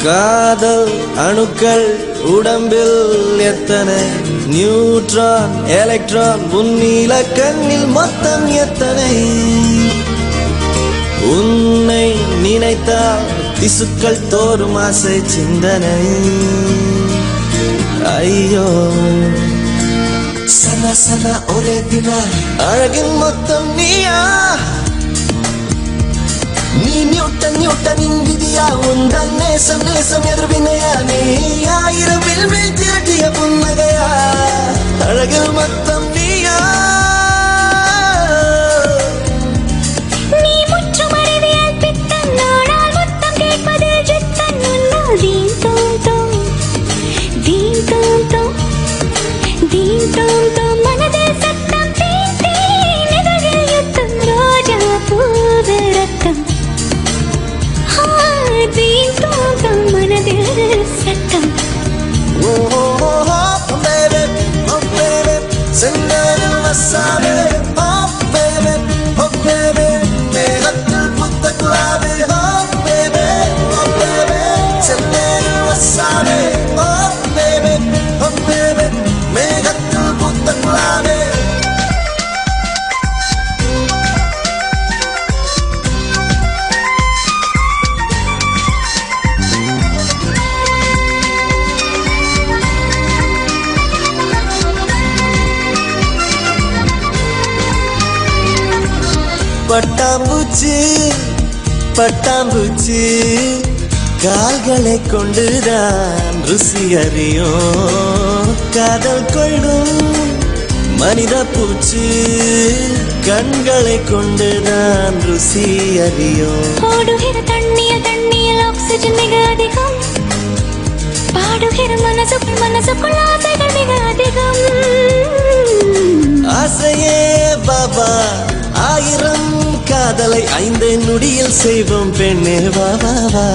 காதல் அணுக்கள் உடம்பில் எத்தனை நியூட்ரான் எலக்ட்ரான் உன்னில கண்ணில் மொத்தம் எத்தனை உன்னை நினைத்தால் திசுக்கள் தோறும் ஆசை சிந்தனை ஐயோ சல சல ஒரே தின அழகின் மொத்தம் நீயா நீ நியூட்டனின் விதியா உந்தன் நேசம் நேசம் எதிர்வினையா நீ ஆயிரம் வில்வில் திரட்டிய புன்னகையா அழகில் மொத்தம் நீயா நீ முற்றும் அறிவியல் பித்தன் நாடால் மொத்தம் கேட்பதில் ஜித்தன் உன்னால் தீன் தோம் தோம் தீன் தோம் தோம் தீன் தோம் தோம் மனதில் சத்தம் தீன் தீன் இதழில் யுத்தம் ரோஜா பூவு ரத்தம் தீன் தோம் தோம் மனதில் சத்தம் செந்தனில் வசாவே oh baby oh baby மேகத்தில் புத்த குலாவே oh baby oh baby செந்தனில் வசாவே oh baby oh baby மேகத்தில் புத்த குலாவே பட்டாம்பூச்சி பட்டாம்பூச்சி கால்களை கொண்டுதான் ருசி அறியும் காதல் கொள்ளும் மனித பூச்சி கண்களை கொண்டுதான் ருசி அறியும் ஓடுகிற தண்ணியில் ஆக்சிஜன் மிக அதிகம் பாடுகிற மனசுக்குள் ஆசைகள் மிக அதிகம் ஆசையே பாபா ஆயிரம் காதலை 5 நொடியில் செய்வோம் பெண்ணே வா வா வா